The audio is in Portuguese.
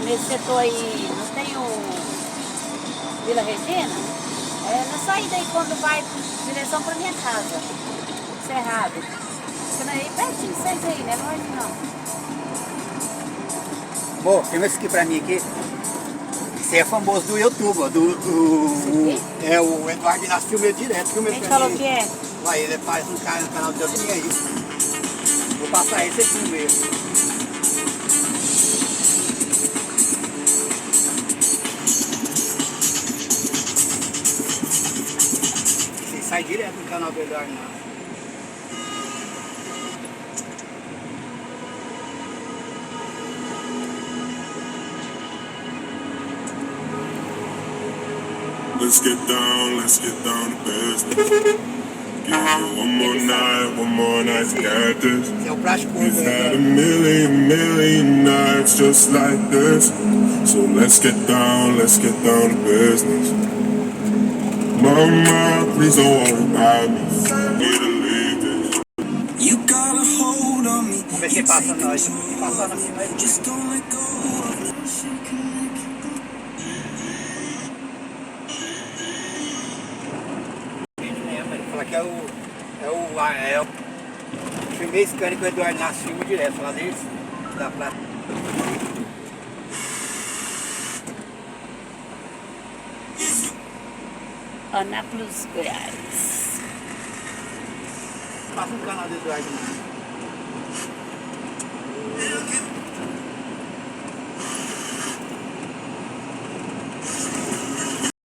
nesse setor aí, não tem o Vila Regina? Na saída aí quando vai direção pra minha casa. Cerrado. Ficando aí pertinho de vocês aí, né? Longe não. Bom, filma esse aqui pra mim aqui. Você é famoso do YouTube, ó. O Eduardo Inácio filmei direto. Filma esse Quem pra falou mim. que é? Vai, ele faz um cara no canal do YouTube aí. Vou passar esse aqui mesmo. Você sai direto no canal do Eduardo Inácio. Let's get down to business. Give you one more night to get this. Esse é o prático. We've had a million nights just like this. So let's get down to business. Mama, please don't worry about me. Need to leave this. You got a hold on me. Vamos ver se passa nós. Passando assim, mas... Just don't let go of me. Fala que é o filmei scania que o Eduardo Inácio filma direto lá desde da Prata. Anápolis, Goiás. Passa no canal do Eduardo Inácio.